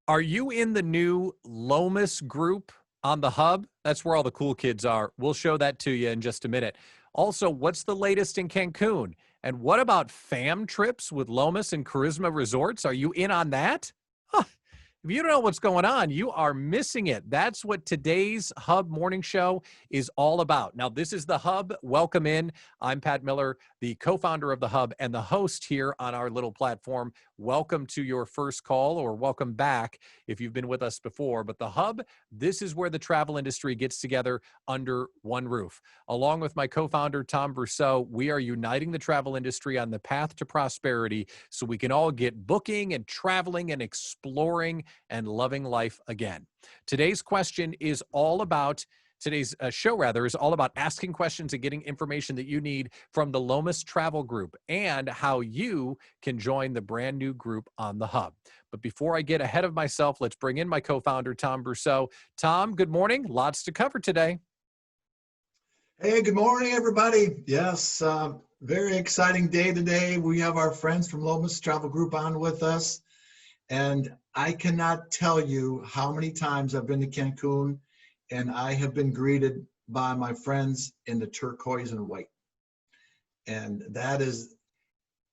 Are you in the new Lomas group on the hub? That's where all the cool kids are. We'll show that to you in just a minute. Also, what's the latest in Cancun? And what about fam trips with Lomas and Charisma Resorts? Are you in on that? Huh. If you don't know what's going on, you are missing it. That's what today's Hub Morning Show is all about. Now, this is the Hub. Welcome in. I'm Pat Miller, the co-founder of the Hub and the host here on our little platform. Welcome to your first call, or welcome back if you've been with us before. But the Hub, this is where the travel industry gets together under one roof. Along with my co-founder, Tom Brussow, we are uniting the travel industry on the path to prosperity so we can all get booking and traveling and exploring and loving life again. Today's question is all about Today's show is all about asking questions and getting information that you need from the Lomas Travel Group and how you can join the brand new group on the Hub. But before I get ahead of myself, let's bring in my co-founder, Tom Brussow. Tom, good morning. Lots to cover today. Hey, good morning, everybody. Yes, very exciting day today. We have our friends from Lomas Travel Group on with us. And I cannot tell you how many times I've been to Cancun and I have been greeted by my friends in the turquoise and white. And that is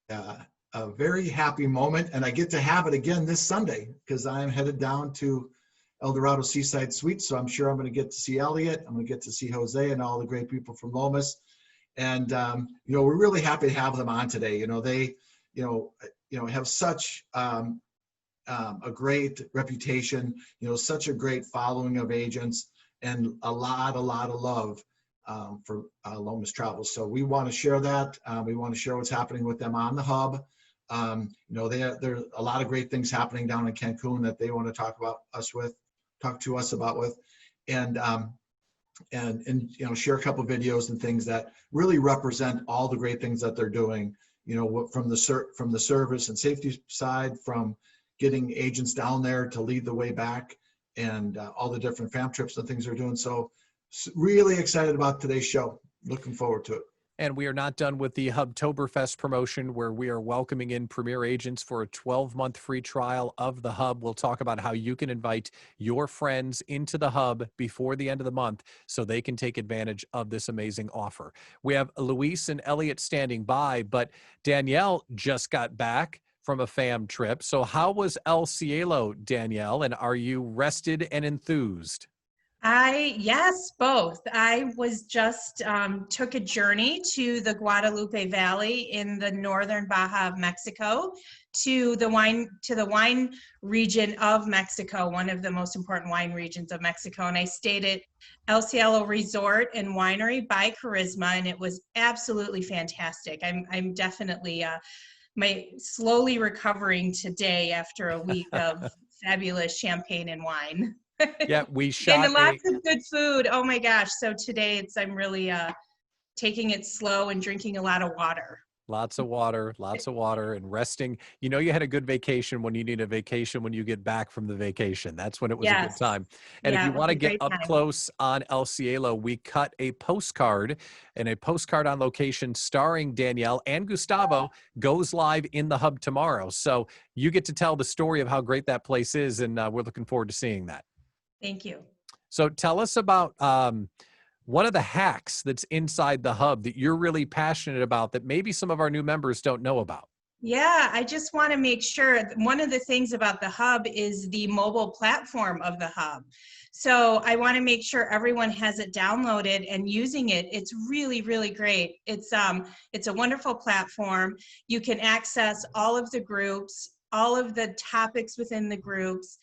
a very happy moment. And I get to have it again this Sunday because I'm headed down to El Dorado Seaside Suites. So I'm sure I'm going to get to see Elliot. I'm going to get to see Jose and all the great people from Lomas. And, we're really happy to have them on today. They, have such a great reputation, such a great following of agents, and a lot of love for Lomas Travel. So we want to share that. We want to share what's happening with them on the Hub. There's a lot of great things happening down in Cancun that they want to talk to us about, and share a couple of videos and things that really represent all the great things that they're doing. From the service and safety side, from getting agents down there to lead the way back, and all the different fam trips and things they're doing. So really excited about today's show. Looking forward to it. And we are not done with the Hubtoberfest promotion, where we are welcoming in premier agents for a 12-month free trial of the Hub. We'll talk about how you can invite your friends into the Hub before the end of the month so they can take advantage of this amazing offer. We have Luis and Elliot standing by, but Danielle just got back from a fam trip. So how was El Cielo, Danielle, and are you rested and enthused? Yes, both. I was just took a journey to the Guadalupe Valley in the northern Baja of Mexico, to the wine region of Mexico, one of the most important wine regions of Mexico. And I stayed at El Cielo Resort and Winery by Charisma, and it was absolutely fantastic. I'm definitely slowly recovering today after a week of fabulous champagne and wine. Yeah, we shot and lots of good food. Oh my gosh. So today I'm really taking it slow and drinking a lot of water. Lots of water, and resting. You had a good vacation when you need a vacation when you get back from the vacation. That's when it was a good time. And if you want to get up close on El Cielo, we cut a postcard, and a postcard on location starring Danielle and Gustavo goes live in the Hub tomorrow. So you get to tell the story of how great that place is, and we're looking forward to seeing that. Thank you. So tell us about one of the hacks that's inside the Hub that you're really passionate about that maybe some of our new members don't know about. Yeah, I just want to make sure, one of the things about the Hub is the mobile platform of the Hub. So I want to make sure everyone has it downloaded and using it. It's really, really great. It's a wonderful platform. You can access all of the groups, all of the topics within the groups,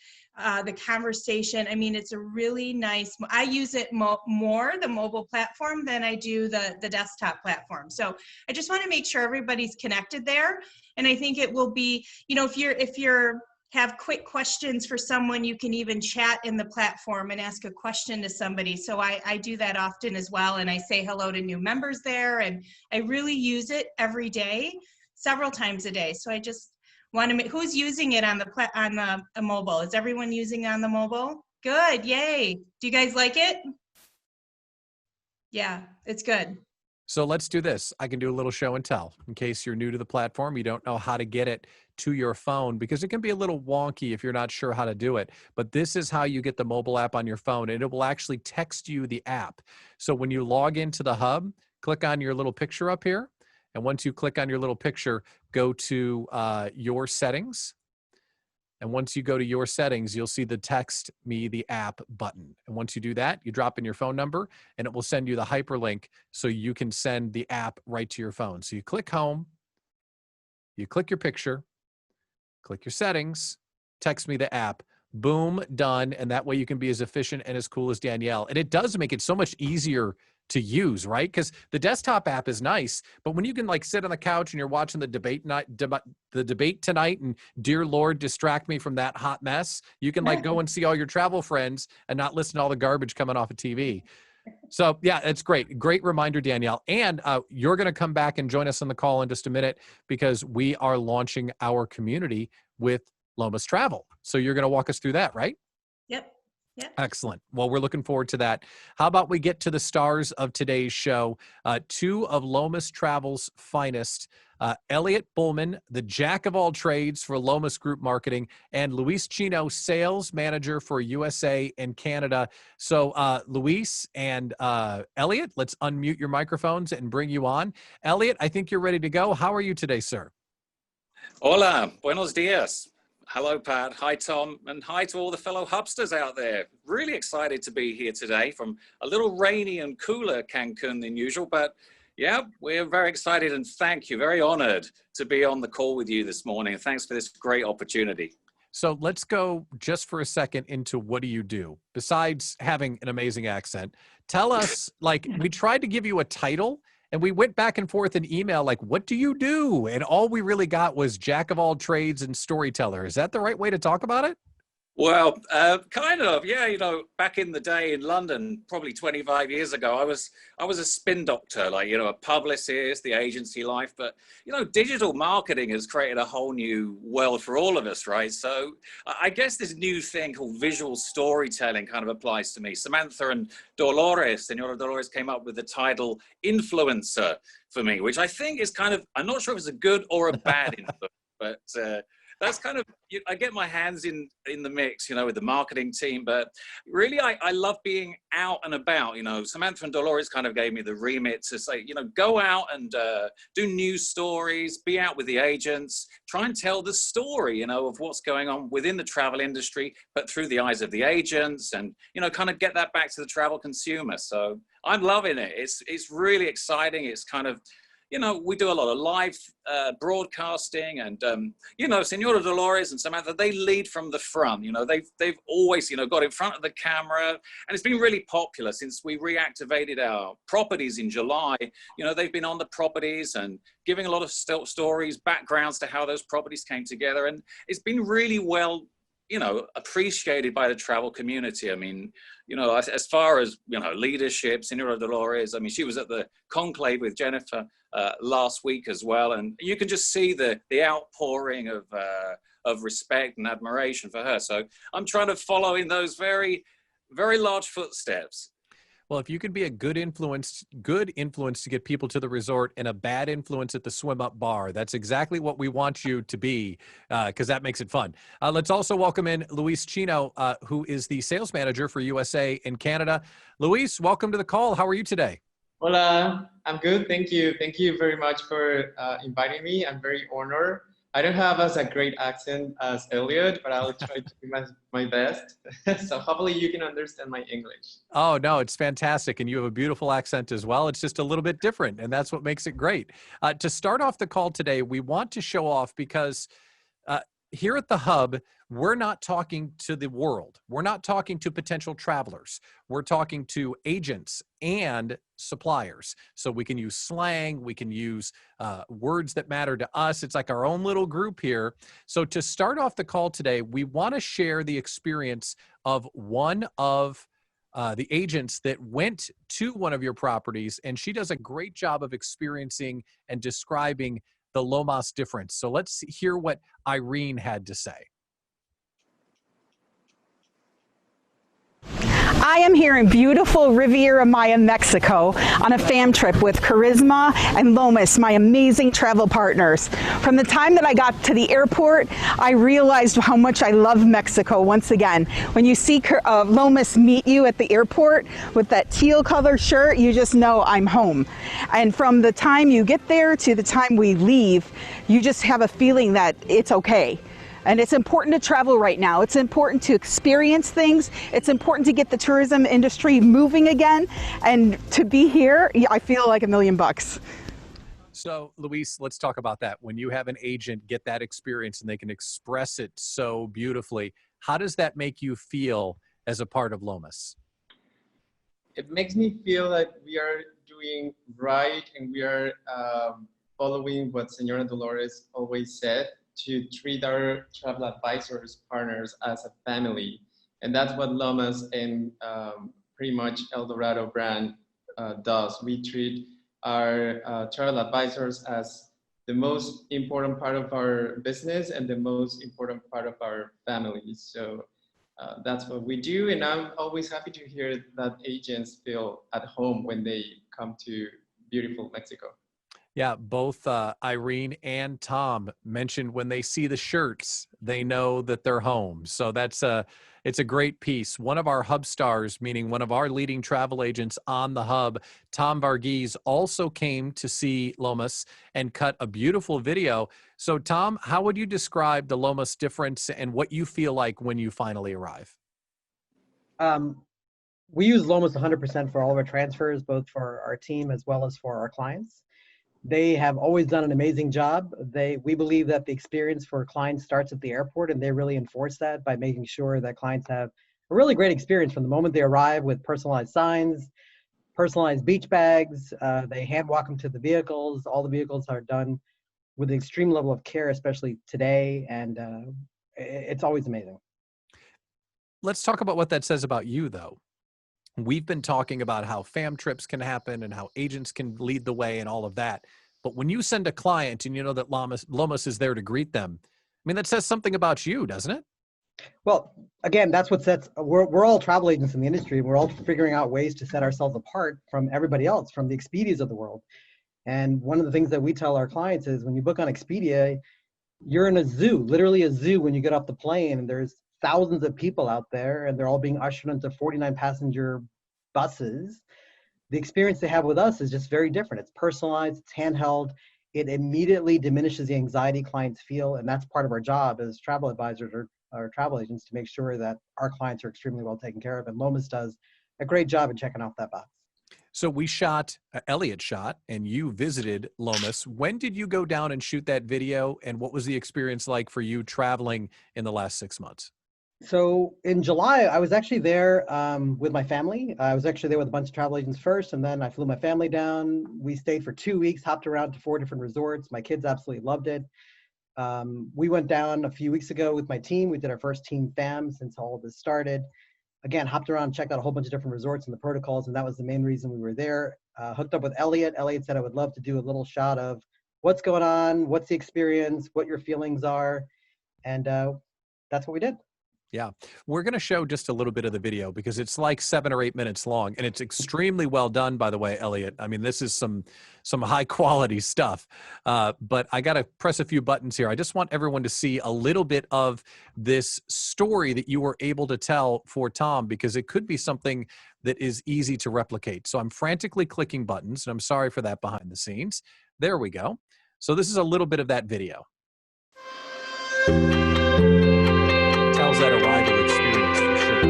the conversation. I mean, it's a really nice, I use it more, the mobile platform, than I do the desktop platform. So I just want to make sure everybody's connected there. And I think it will be, if you're have quick questions for someone, you can even chat in the platform and ask a question to somebody. So I do that often as well. And I say hello to new members there. And I really use it every day, several times a day. So I just want to make, who's using it on the mobile? Is everyone using it on the mobile? Good, yay. Do you guys like it? Yeah, it's good. So let's do this. I can do a little show and tell. In case you're new to the platform, you don't know how to get it to your phone, because it can be a little wonky if you're not sure how to do it. But this is how you get the mobile app on your phone, and it will actually text you the app. So when you log into the hub, click on your little picture up here. And once you click on your little picture, go to your settings. And once you go to your settings, you'll see the text me the app button. And once you do that, you drop in your phone number and it will send you the hyperlink so you can send the app right to your phone. So you click home, you click your picture, click your settings, text me the app, boom, done. And that way you can be as efficient and as cool as Danielle. And it does make it so much easier to use, right? Because the desktop app is nice, but when you can like sit on the couch and you're watching the debate tonight, and dear Lord, distract me from that hot mess, you can like go and see all your travel friends and not listen to all the garbage coming off of TV. So yeah, it's great. Great reminder, Danielle. And you're going to come back and join us on the call in just a minute, because we are launching our community with Lomas Travel. So you're going to walk us through that, right? Yep. Yeah. Excellent. Well, we're looking forward to that. How about we get to the stars of today's show? Two of Lomas Travel's finest, Elliot Bullman, the jack of all trades for Lomas Group Marketing, and Luis Chino, Sales Manager for USA and Canada. So Luis and Elliot, let's unmute your microphones and bring you on. Elliot, I think you're ready to go. How are you today, sir? Hola, buenos dias. Hello, Pat. Hi, Tom. And hi to all the fellow hubsters out there. Really excited to be here today from a little rainy and cooler Cancun than usual. But yeah, we're very excited and thank you. Very honored to be on the call with you this morning. Thanks for this great opportunity. So let's go just for a second into what do you do besides having an amazing accent? Tell us, like, we tried to give you a title and we went back and forth in email, like, what do you do? And all we really got was jack of all trades and storyteller. Is that the right way to talk about it? Well, kind of, yeah. You know, back in the day in London, probably 25 years ago, I was a spin doctor, like, you know, a publicist, the agency life. But, you know, digital marketing has created a whole new world for all of us, right? So I guess this new thing called visual storytelling kind of applies to me. Samantha and Senora Dolores came up with the title influencer for me, which I think is kind of, I'm not sure if it's a good or a bad influence, but that's kind of, I get my hands in the mix, you know, with the marketing team, but really I love being out and about. You know, Samantha and Dolores kind of gave me the remit to say, you know, go out and do news stories, be out with the agents, try and tell the story, you know, of what's going on within the travel industry, but through the eyes of the agents, and, you know, kind of get that back to the travel consumer. So I'm loving it. It's really exciting. It's kind of, you know, we do a lot of live broadcasting, and, you know, Senora Dolores and Samantha, they lead from the front. You know, they've always, you know, got in front of the camera, and it's been really popular since we reactivated our properties in July. You know, they've been on the properties and giving a lot of stories, backgrounds to how those properties came together. And it's been really well, you know, appreciated by the travel community. I mean, you know, as far as, you know, leadership, Senora Dolores, I mean, she was at the conclave with Jennifer last week as well. And you can just see the outpouring of respect and admiration for her. So I'm trying to follow in those very, very large footsteps. Well, if you could be a good influence to get people to the resort and a bad influence at the swim up bar, that's exactly what we want you to be, because that makes it fun. Let's also welcome in Luis Chino, who is the sales manager for USA and Canada. Luis, welcome to the call. How are you today? Hola, I'm good. Thank you. Thank you very much for inviting me. I'm very honored. I don't have as a great accent as Elliot, but I'll try to do my best. So hopefully you can understand my English. Oh, no, it's fantastic. And you have a beautiful accent as well. It's just a little bit different, and that's what makes it great. To start off the call today, we want to show off because here at the Hub, we're not talking to the world. We're not talking to potential travelers. We're talking to agents and suppliers. So we can use slang. We can use words that matter to us. It's like our own little group here. So to start off the call today, we want to share the experience of one of the agents that went to one of your properties, and she does a great job of experiencing and describing the Lomas difference. So let's hear what Irene had to say. I am here in beautiful Riviera Maya, Mexico on a fam trip with Charisma and Lomas, my amazing travel partners. From the time that I got to the airport, I realized how much I love Mexico once again. When you see Lomas meet you at the airport with that teal color shirt, you just know I'm home. And from the time you get there to the time we leave, you just have a feeling that it's okay. And it's important to travel right now. It's important to experience things. It's important to get the tourism industry moving again. And to be here, I feel like $1 million. So, Luis, let's talk about that. When you have an agent get that experience and they can express it so beautifully, how does that make you feel as a part of Lomas? It makes me feel like we are doing right and we are following what Senora Dolores always said, to treat our travel advisors, partners as a family. And that's what Lomas and pretty much El Dorado brand does. We treat our travel advisors as the most important part of our business and the most important part of our family. So that's what we do. And I'm always happy to hear that agents feel at home when they come to beautiful Mexico. Yeah, both Irene and Tom mentioned when they see the shirts, they know that they're home. So it's a great piece. One of our hub stars, meaning one of our leading travel agents on the hub, Tom Varghese, also came to see Lomas and cut a beautiful video. So Tom, how would you describe the Lomas difference and what you feel like when you finally arrive? We use Lomas 100% for all of our transfers, both for our team as well as for our clients. They have always done an amazing job. We believe that the experience for clients starts at the airport, and they really enforce that by making sure that clients have a really great experience from the moment they arrive, with personalized signs, personalized beach bags. They hand walk them to the vehicles. All the vehicles are done with an extreme level of care, especially today, and it's always amazing. Let's talk about what that says about you, though. We've been talking about how fam trips can happen and how agents can lead the way and all of that. But when you send a client and you know that Lomas is there to greet them, I mean, that says something about you, doesn't it? Well, again, that's what sets, we're all travel agents in the industry. We're all figuring out ways to set ourselves apart from everybody else, from the Expedias of the world. And one of the things that we tell our clients is when you book on Expedia, you're in a zoo, literally a zoo when you get off the plane, and there's thousands of people out there and they're all being ushered into 49 passenger buses. The experience they have with us is just very different. It's personalized, it's handheld. It immediately diminishes the anxiety clients feel. And that's part of our job as travel advisors or travel agents, to make sure that our clients are extremely well taken care of. And Lomas does a great job in checking off that box. So we shot, Elliot shot, and you visited Lomas. When did you go down and shoot that video? And what was the experience like for you traveling in the last 6 months? So in July, I was actually there with my family. I was actually there with a bunch of travel agents first, and then I flew my family down. We stayed for 2 weeks, hopped around to 4 different resorts. My kids absolutely loved it. We went down a few weeks ago with my team. We did our first team fam since all of this started. Again, hopped around, checked out a whole bunch of different resorts and the protocols, and that was the main reason we were there. Hooked up with Elliot. Elliot said I would love to do a little shot of what's going on, what's the experience, what your feelings are, and that's what we did. Yeah, we're going to show just a little bit of the video because it's like 7 or 8 minutes long, and it's extremely well done, by the way, Elliot. I mean, this is some high quality stuff, but I got to press a few buttons here. I just want everyone to see a little bit of this story that you were able to tell for Tom, because it could be something that is easy to replicate. So I'm frantically clicking buttons, and I'm sorry for that behind the scenes. There we go. So this is a little bit of that video. Tells that arrival experience for sure.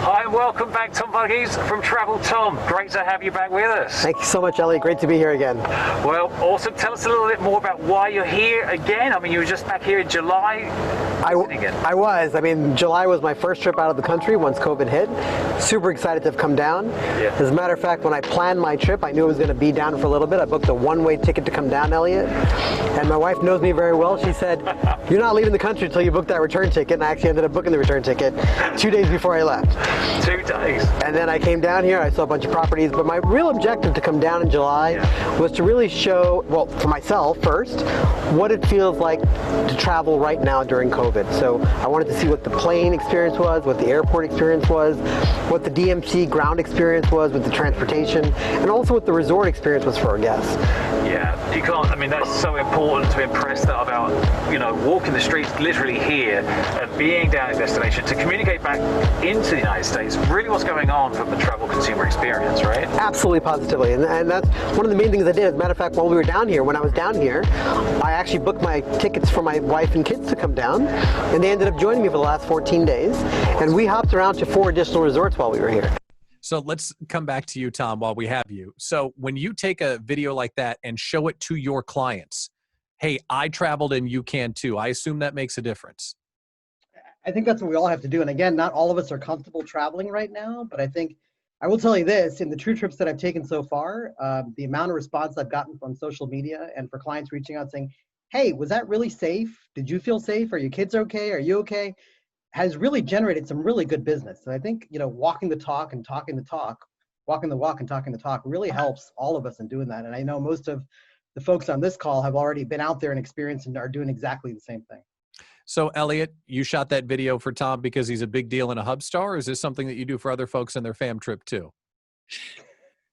Hi and welcome back, Tom Varghese from Travel Tom. Great to have you back with us. Thank you so much, Elliot. Great to be here again. Well, awesome. Tell us a little bit more about why you're here again. I mean, you were just back here in July. I was. I mean, July was my first trip out of the country once COVID hit. Super excited to have come down. Yeah. As a matter of fact, when I planned my trip, I knew I was going to be down for a little bit. I booked a one-way ticket to come down, Elliot. And my wife knows me very well. She said, "You're not leaving the country until you book that return ticket." And I actually ended up booking the return ticket 2 days before I left. 2 days. And then I came down here, I saw a bunch of properties, but my real objective to come down in July was to really show, well, for myself first, what it feels like to travel right now during COVID. So I wanted to see what the plane experience was, what the airport experience was, what the DMC ground experience was with the transportation, and also what the resort experience was for our guests. Yeah, you can't, I mean, that's so important to impress that about, you know, walking the streets literally here and being down in destination to communicate back into the United States really what's going on from the travel consumer experience, right? Absolutely, positively, and that's one of the main things I did. As a matter of fact, while we were down here, when I was down here, I actually booked my tickets for my wife and kids to come down, and they ended up joining me for the last 14 days, and we hopped around to 4 additional resorts while we were here. So let's come back to you, Tom, while we have you. So when you take a video like that and show it to your clients, hey, I traveled and you can too. I assume that makes a difference. I think that's what we all have to do. And again, not all of us are comfortable traveling right now, but I think I will tell you this, in the true trips that I've taken so far, the amount of response I've gotten from social media and for clients reaching out saying, hey, was that really safe? Did you feel safe? Are your kids okay? Are you okay? Has really generated some really good business. And I think, you know, walking the talk and talking the talk, walking the walk and talking the talk really helps all of us in doing that. And I know most of the folks on this call have already been out there and experienced and are doing exactly the same thing. So Elliot, you shot that video for Tom because he's a big deal in a hub star, or is this something that you do for other folks in their fam trip too?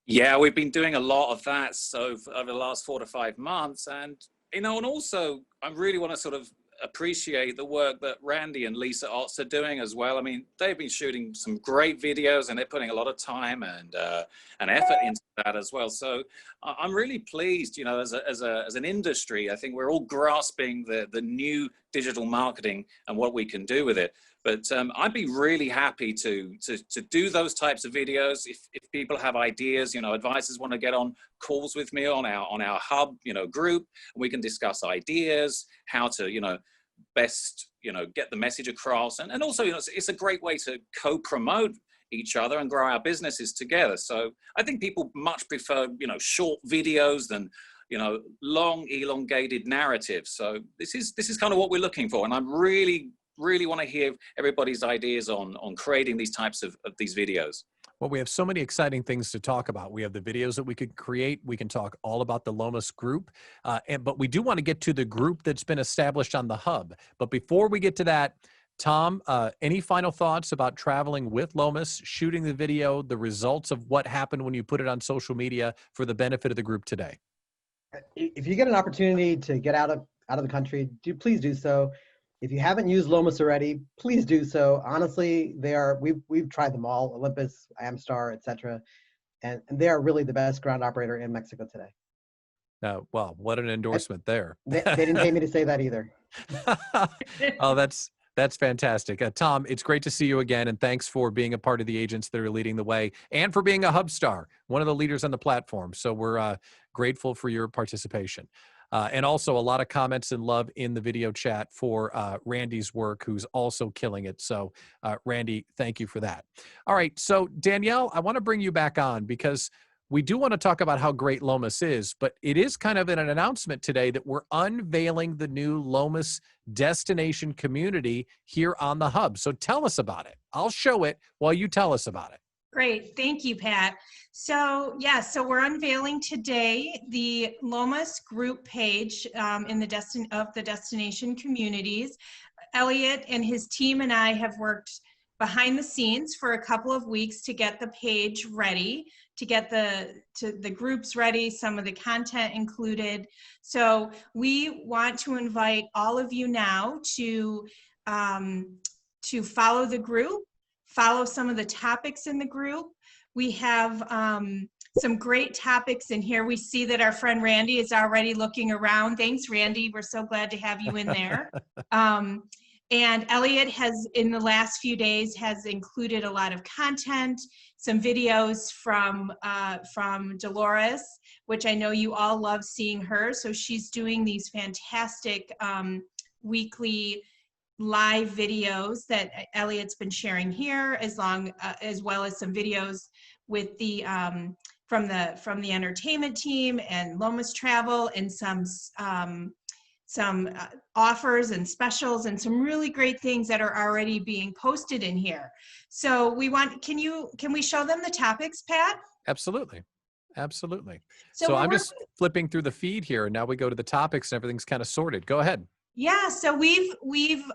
Yeah, we've been doing a lot of that so over the last 4 to 5 months. And, you know, and also I really want to sort of appreciate the work that Randy and Lisa Otts are doing as well. I mean, they've been shooting some great videos and they're putting a lot of time and effort into that as well. So I'm really pleased, you know, as an industry, I think we're all grasping the new digital marketing and what we can do with it. But I'd be really happy to do those types of videos. If people have ideas, you know, advisors want to get on calls with me on our hub, you know, group, and we can discuss ideas, how to, you know, best, you know, get the message across. And also, you know, it's a great way to co-promote each other and grow our businesses together. So I think people much prefer, you know, short videos than, you know, long elongated narratives. So this is kind of what we're looking for. And I'm really want to hear everybody's ideas on creating these types of these videos. Well, we have so many exciting things to talk about. We have the videos that we could create. We can talk all about the Lomas Group, but we do want to get to the group that's been established on the hub. But before we get to that, Tom, any final thoughts about traveling with Lomas, shooting the video, the results of what happened when you put it on social media for the benefit of the group today? If you get an opportunity to get out of the country, please do so. If you haven't used Lomas already, please do so. Honestly, we've tried them all, Olympus, Amstar, etc. And they are really the best ground operator in Mexico today. Well, what an endorsement there. They didn't pay me to say that either. Oh, that's fantastic. Tom, it's great to see you again, and thanks for being a part of the agents that are leading the way and for being a hub star, one of the leaders on the platform. So we're grateful for your participation. And also a lot of comments and love in the video chat for Randy's work, who's also killing it. So Randy, thank you for that. All right. So Danielle, I want to bring you back on because we do want to talk about how great Lomas is, but it is kind of an announcement today that we're unveiling the new Lomas destination community here on the hub. So tell us about it. I'll show it while you tell us about it. Great. Thank you, Pat. So so we're unveiling today the Lomas group page in the destination communities. Elliot and his team and I have worked behind the scenes for a couple of weeks to get the page ready, to get the groups ready, some of the content included. So we want to invite all of you now to follow the group, follow some of the topics in the group. We have some great topics in here. We see that our friend Randy is already looking around. Thanks, Randy. We're so glad to have you in there. And Elliot has, in the last few days, has included a lot of content, some videos from Dolores, which I know you all love seeing her. So she's doing these fantastic weekly live videos that Elliot's been sharing here, as well as some videos with the from the entertainment team and Lomas Travel, and some offers and specials and some really great things that are already being posted in here. So can we show them the topics, Pat? Absolutely. Absolutely. So So I'm just flipping through the feed here, and now we go to the topics and everything's kind of sorted. Go ahead. Yeah, so we've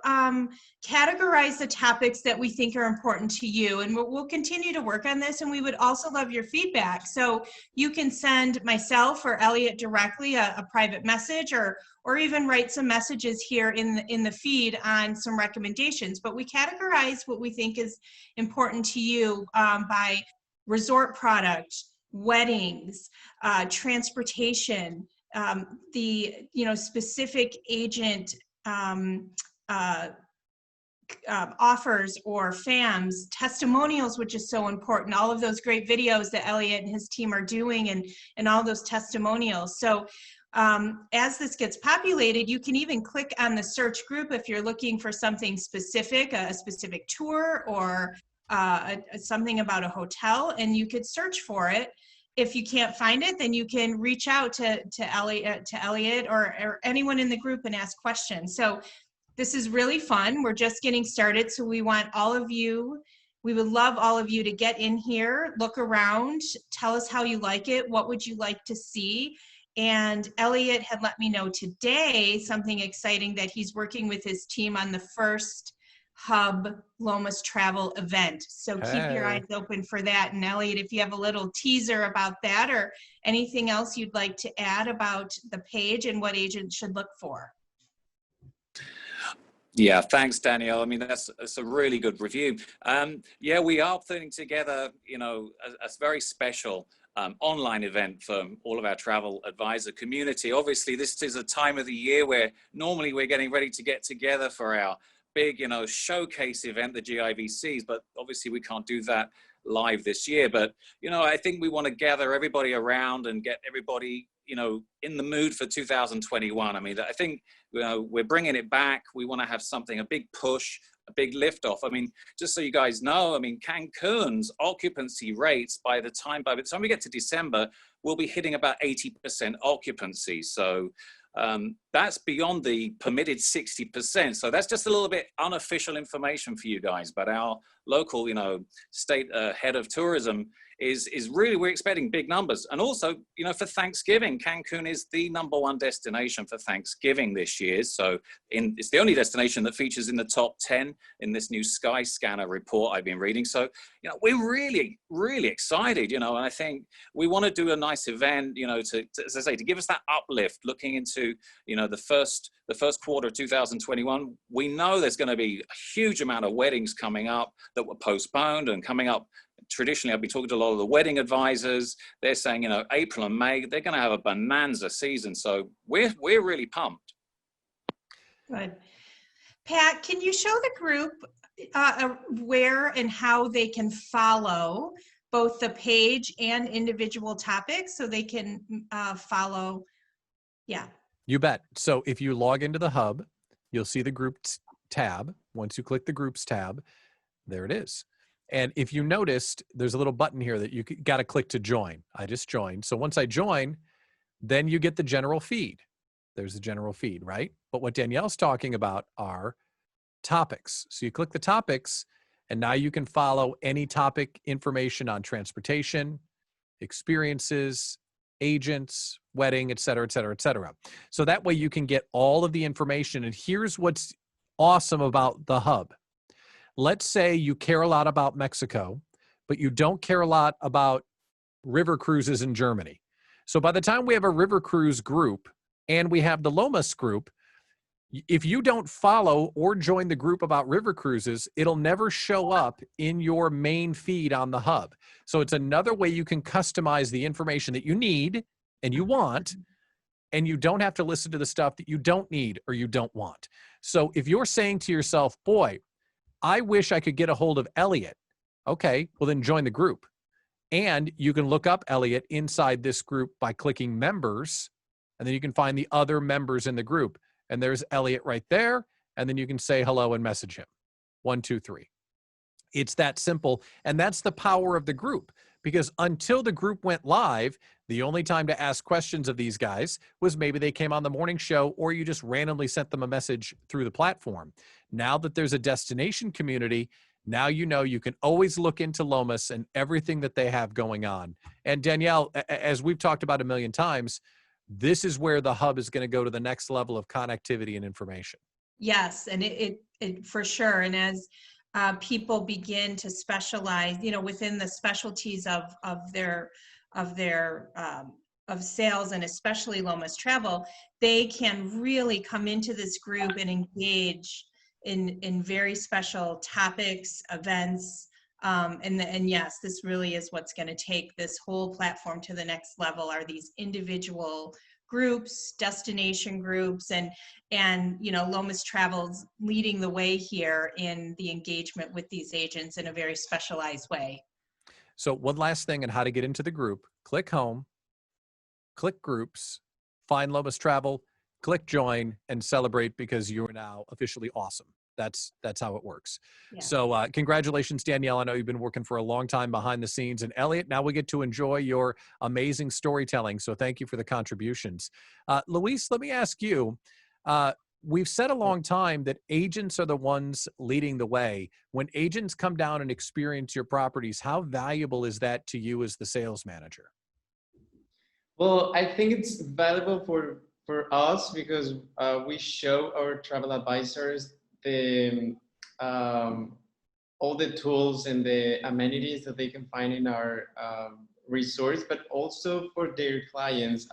categorized the topics that we think are important to you, and we'll continue to work on this, and we would also love your feedback. So you can send myself or Elliot directly a private message, or even write some messages here in the feed on some recommendations. But we categorize what we think is important to you by resort product, weddings, transportation, the specific agent offers or FAMs, testimonials, which is so important, all of those great videos that Elliot and his team are doing, and all those testimonials. So as this gets populated, you can even click on the search group if you're looking for something specific, a specific tour, or something about a hotel, and you could search for it. If you can't find it, then you can reach out to Elliot or anyone in the group and ask questions. So this is really fun. We're just getting started. So we want all of you, we would love all of you to get in here, look around, tell us how you like it. What would you like to see? And Elliot had let me know today something exciting, that he's working with his team on the first Hub Lomas Travel event. So keep your eyes open for that. And Elliot, if you have a little teaser about that or anything else you'd like to add about the page and what agents should look for. Yeah, thanks, Danielle. I mean, that's a really good review. Yeah, we are putting together, a very special online event for all of our travel advisor community. Obviously, this is a time of the year where normally we're getting ready to get together for our big, showcase event, the GIVCs, but obviously we can't do that live this year. But, I think we want to gather everybody around and get everybody, in the mood for 2021. I mean, I think, we're bringing it back. We want to have something, a big push, a big liftoff. I mean, just so you guys know, I mean, Cancun's occupancy rates by the time we get to December, we'll be hitting about 80% occupancy. So that's beyond the permitted 60%. So that's just a little bit unofficial information for you guys, but our local, state head of tourism is really, we're expecting big numbers. And also, for Thanksgiving, Cancun is the #1 destination for Thanksgiving this year. So it's the only destination that features in the top 10 in this new Skyscanner report I've been reading. So, we're really, really excited, and I think we want to do a nice event, to, as I say, to give us that uplift looking into, the first quarter of 2021. We know there's going to be a huge amount of weddings coming up that were postponed and coming up. Traditionally, I've been talking to a lot of the wedding advisors. They're saying, April and May, they're going to have a bonanza season. So we're really pumped. Good. Pat, can you show the group where and how they can follow both the page and individual topics so they can follow? Yeah. You bet. So if you log into the hub, you'll see the groups tab. Once you click the groups tab, there it is. And if you noticed, there's a little button here that you got to click to join. I just joined. So once I join, then you get the general feed. There's the general feed, right? But what Danielle's talking about are topics. So you click the topics, and now you can follow any topic information on transportation, experiences, agents, wedding, et cetera, et cetera, et cetera. So that way you can get all of the information. And here's what's awesome about the hub. Let's say you care a lot about Mexico, but you don't care a lot about river cruises in Germany. So by the time we have a river cruise group and we have the Lomas group, if you don't follow or join the group about river cruises, it'll never show up in your main feed on the hub. So it's another way you can customize the information that you need and you want, and you don't have to listen to the stuff that you don't need or you don't want. So if you're saying to yourself, boy, I wish I could get a hold of Elliot. Okay, well then join the group. And you can look up Elliot inside this group by clicking members, and then you can find the other members in the group. And there's Elliot right there, and then you can say hello and message him. 1, 2, 3. It's that simple, and that's the power of the group. because until the group went live, the only time to ask questions of these guys was maybe they came on the morning show or you just randomly sent them a message through the platform. Now that there's a destination community, now you know you can always look into Lomas and everything that they have going on. And Danielle, as we've talked about a million times, this is where the hub is going to go to the next level of connectivity and information. Yes, and it for sure. And as people begin to specialize, you know, within the specialties of sales, and especially Lomas Travel, they can really come into this group and engage in very special topics, events, and yes, this really is what's going to take this whole platform to the next level, are these individual groups, destination groups, and you know, Lomas Travel's leading the way here in the engagement with these agents in a very specialized way. So one last thing on how to get into the group: click home, click groups, find Lomas Travel, click join, and celebrate because you are now officially awesome. That's how it works. Yeah. So congratulations, Danielle. I know you've been working for a long time behind the scenes. And Elliot, now we get to enjoy your amazing storytelling. So thank you for the contributions. Luis, let me ask you, we've said a long time that agents are the ones leading the way. When agents come down and experience your properties, how valuable is that to you as the sales manager? Well, I think it's valuable for us because we show our travel advisors the all the tools and the amenities that they can find in our resorts, but also for their clients.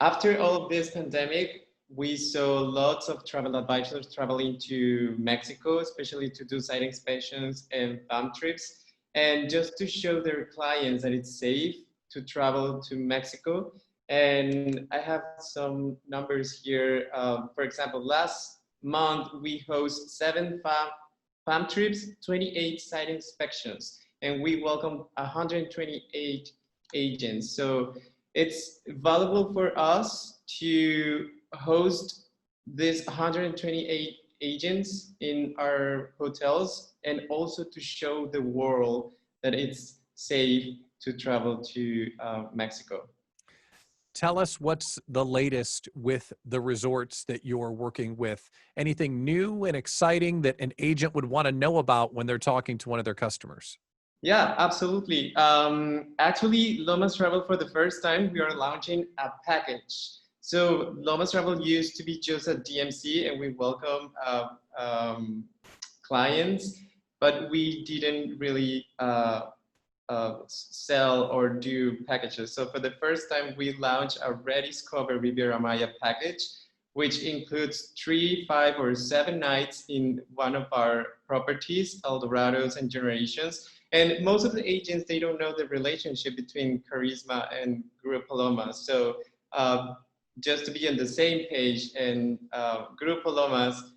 After all of this pandemic, we saw lots of travel advisors traveling to Mexico, especially to do site inspections and farm trips, and just to show their clients that it's safe to travel to Mexico. And I have some numbers here. For example, last month we host 7 farm trips, 28 site inspections, and we welcome 128 agents. So it's valuable for us to host these 128 agents in our hotels, and also to show the world that it's safe to travel to Mexico. Tell us what's the latest with the resorts that you're working with. Anything new and exciting that an agent would want to know about when they're talking to one of their customers? Yeah, absolutely. Actually, Lomas Travel, for the first time, we are launching a package. So Lomas Travel used to be just a DMC, and we welcome clients, but we didn't really sell or do packages. So for the first time, we launched a Rediscover Riviera Maya package, which includes 3, 5, or 7 nights in one of our properties, Eldorados and Generations. And most of the agents, they don't know the relationship between Charisma and Grupo Lomas. So just to be on the same page, and Grupo Lomas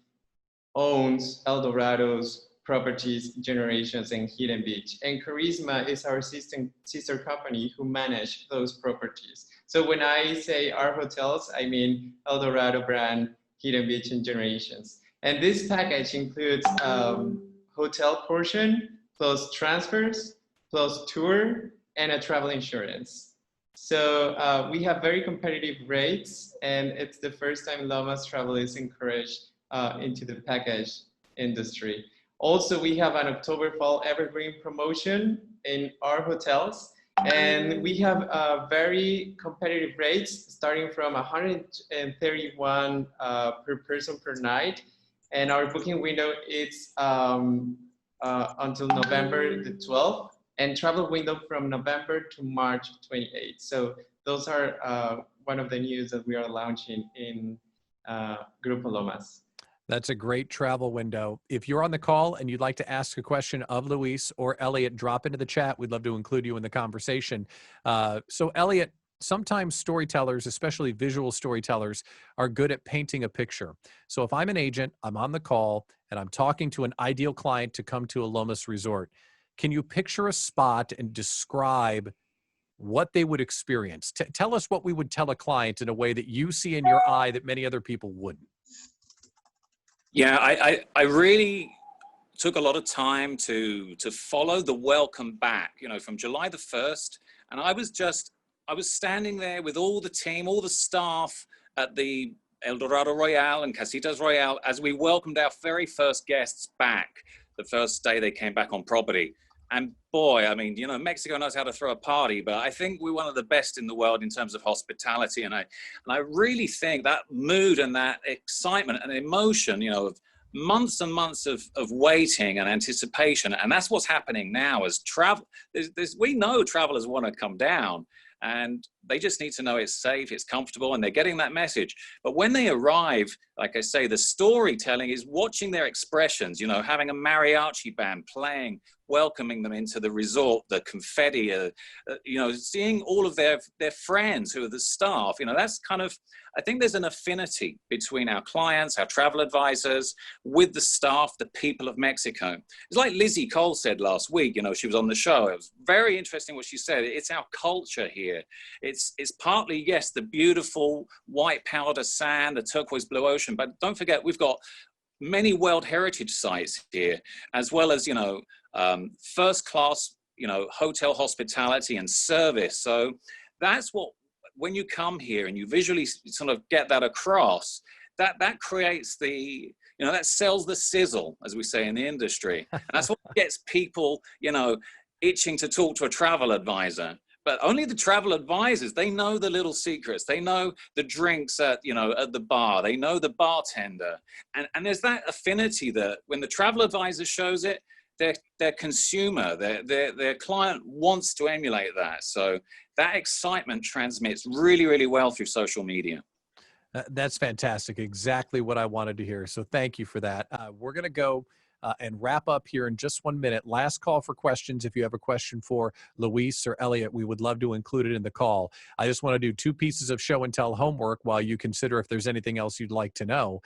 owns Eldorados, Properties, Generations, and Hidden Beach. And Charisma is our sister company who manage those properties. So when I say our hotels, I mean Eldorado brand, Hidden Beach, and Generations. And this package includes hotel portion, plus transfers, plus tour, and a travel insurance. So we have very competitive rates, and it's the first time Lomas Travel is encouraged into the package industry. Also, we have an October Fall Evergreen promotion in our hotels, and we have very competitive rates starting from 131 per person per night, and our booking window is until November the 12th, and travel window from November to March 28th. So those are one of the news that we are launching in Grupo Lomas. That's a great travel window. If you're on the call and you'd like to ask a question of Luis or Elliot, drop into the chat. We'd love to include you in the conversation. So Elliot, sometimes storytellers, especially visual storytellers, are good at painting a picture. So if I'm an agent, I'm on the call, and I'm talking to an ideal client to come to a Lomas resort, can you picture a spot and describe what they would experience? Tell us what we would tell a client in a way that you see in your eye that many other people wouldn't. Yeah, I really took a lot of time to follow the welcome back, you know, from July the 1st. And I was standing there with all the team, all the staff at the El Dorado Royale and Casitas Royale as we welcomed our very first guests back the first day they came back on property. And boy, I mean, you know, Mexico knows how to throw a party, but I think we're one of the best in the world in terms of hospitality. And I really think that mood and that excitement and emotion, you know, of months and months of waiting and anticipation. And that's what's happening now as travel. We know travelers want to come down, and they just need to know it's safe, it's comfortable, and they're getting that message. But when they arrive, like I say, the storytelling is watching their expressions, you know, having a mariachi band playing, welcoming them into the resort, the confetti, you know, seeing all of their friends who are the staff, you know, that's kind of, I think there's an affinity between our clients, our travel advisors, with the staff, the people of Mexico. It's like Lizzie Cole said last week, you know, she was on the show. It was very interesting what she said. It's our culture here. It's partly, yes, the beautiful white powder sand, the turquoise blue ocean, but don't forget, we've got many World Heritage sites here, as well as, you know, first class, you know, hotel hospitality and service. So that's what, when you come here and you visually sort of get that across, that creates the, you know, that sells the sizzle, as we say in the industry. And that's what gets people, you know, itching to talk to a travel advisor. But only the travel advisors, they know the little secrets. They know the drinks at, you know, at the bar. They know the bartender. And there's that affinity that when the travel advisor shows it, their consumer, their client wants to emulate that. So that excitement transmits really, really well through social media. That's fantastic. Exactly what I wanted to hear. So thank you for that. We're going to go and wrap up here in just 1 minute. Last call for questions. If you have a question for Luis or Elliot, we would love to include it in the call. I just want to do 2 pieces of show and tell homework while you consider if there's anything else you'd like to know.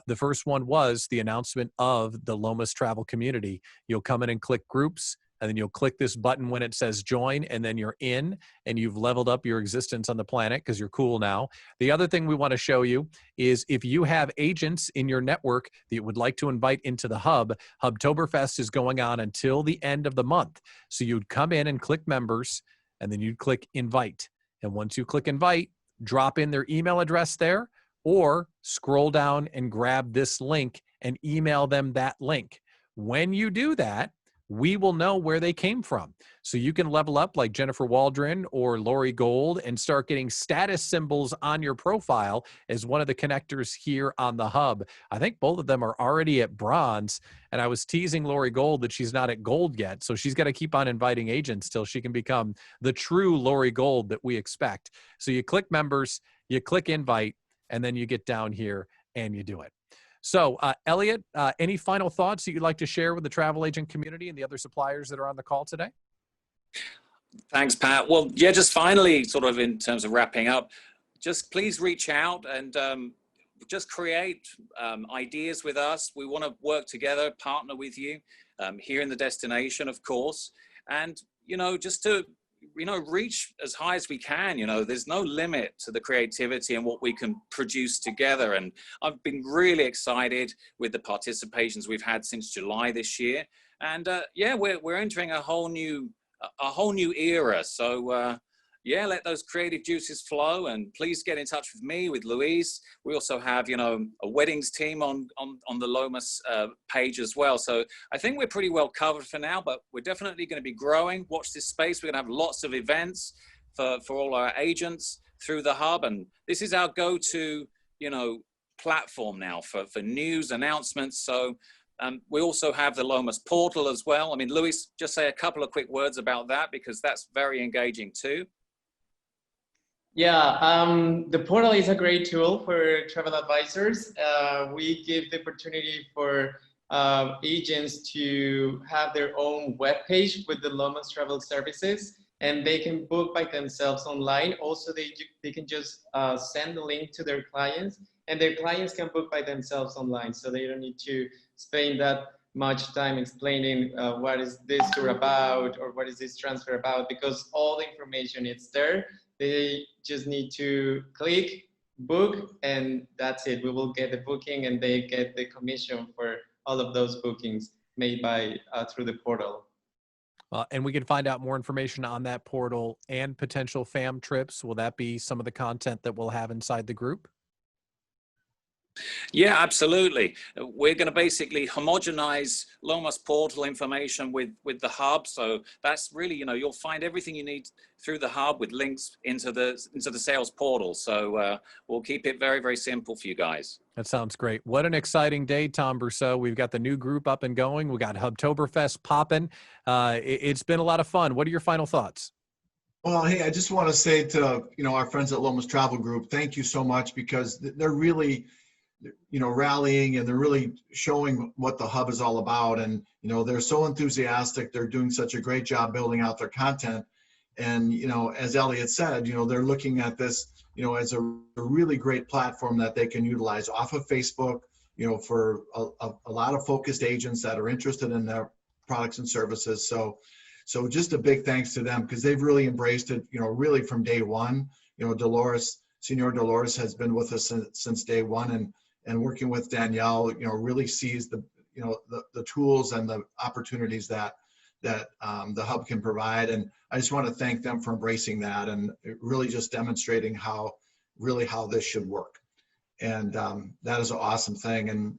The first one was the announcement of the Lomas Travel Community. You'll come in and click groups, and then you'll click this button when it says join, and then you're in, and you've leveled up your existence on the planet because you're cool now. The other thing we want to show you is if you have agents in your network that you would like to invite into the hub, Hubtoberfest is going on until the end of the month. So you'd come in and click members, and then you'd click invite. And once you click invite, drop in their email address there, or scroll down and grab this link and email them that link. When you do that, we will know where they came from. So you can level up like Jennifer Waldron or Lori Gold and start getting status symbols on your profile as one of the connectors here on the hub. I think both of them are already at bronze, and I was teasing Lori Gold that she's not at gold yet. So she's got to keep on inviting agents till she can become the true Lori Gold that we expect. So you click members, you click invite, and then you get down here and you do it. So, Elliot, any final thoughts that you'd like to share with the travel agent community and the other suppliers that are on the call today? Thanks, Pat. Well, yeah, just finally, sort of in terms of wrapping up, just please reach out and just create ideas with us. We want to work together, partner with you here in the destination, of course. And, you know, just to, you know, reach as high as we can. You know, there's no limit to the creativity and what we can produce together. And I've been really excited with the participations we've had since July this year. And yeah, we're entering a whole new era. So yeah, let those creative juices flow, and please get in touch with me, with Luis. We also have, you know, a weddings team on the Lomas page as well. So I think we're pretty well covered for now, but we're definitely going to be growing. Watch this space. We're going to have lots of events for all our agents through the hub. And this is our go-to, you know, platform now for news announcements. So we also have the Lomas portal as well. I mean, Luis, just say a couple of quick words about that, because that's very engaging too. Yeah, the portal is a great tool for travel advisors. We give the opportunity for agents to have their own webpage with the Lomas Travel Services, and they can book by themselves online. Also, they can just send the link to their clients, and their clients can book by themselves online. So they don't need to spend that much time explaining what is this tour about or what is this transfer about, because all the information is there. They just need to click, book, and that's it. We will get the booking and they get the commission for all of those bookings. made by through the portal. And we can find out more information on that portal and potential fam trips. Will that be some of the content that we'll have inside the group? Yeah, absolutely. We're going to basically homogenize Lomas portal information with the hub. So that's really, you'll find everything you need through the hub with links into the sales portal. So we'll keep it very, very simple for you guys. That sounds great. What an exciting day, Tom Brussow. We've got the new group up and going. We got Hubtoberfest popping. It's been a lot of fun. What are your final thoughts? Well, hey, I just want to say to, our friends at Lomas Travel Group, thank you so much, because they're really, rallying, and they're really showing what the hub is all about. And, they're so enthusiastic. They're doing such a great job building out their content. And, as Elliot said, they're looking at this, as a really great platform that they can utilize off of Facebook, for a lot of focused agents that are interested in their products and services. So just a big thanks to them, because they've really embraced it, really from day one. Senor Dolores has been with us since day one, and working with Danielle, really sees the tools and the opportunities that the hub can provide. And I just want to thank them for embracing that, and really just demonstrating how this should work. And that is an awesome thing. And,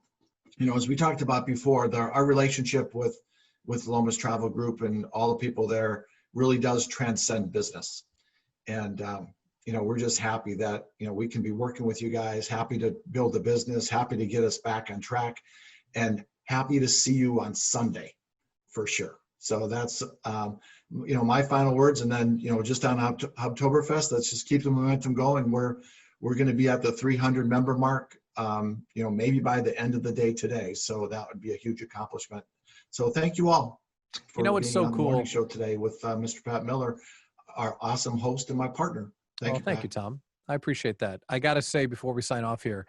as we talked about before, our relationship with Lomas Travel Group and all the people there really does transcend business. And, we're just happy that, we can be working with you guys, happy to build the business, happy to get us back on track, and happy to see you on Sunday for sure. So that's, my final words. And then, just on Hubtoberfest, let's just keep the momentum going. We're going to be at the 300 member mark, maybe by the end of the day today. So that would be a huge accomplishment. So thank you all for What's being so on the cool morning show today with Mr. Pat Miller, our awesome host and my partner. Thank you, Tom. I appreciate that. I got to say before we sign off here,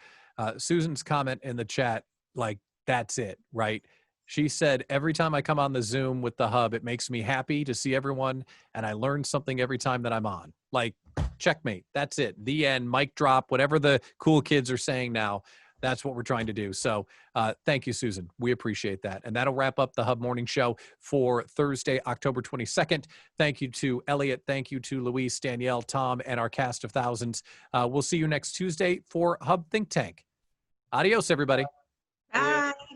Susan's comment in the chat, like, that's it, right? She said, every time I come on the Zoom with the hub, it makes me happy to see everyone, and I learn something every time that I'm on. Like, checkmate. That's it. The end. Mic drop. Whatever the cool kids are saying now, that's what we're trying to do. So thank you, Susan. We appreciate that. And that'll wrap up the Hub Morning Show for Thursday, October 22nd. Thank you to Elliot. Thank you to Luis, Danielle, Tom, and our cast of thousands. We'll see you next Tuesday for Hub Think Tank. Adios, everybody.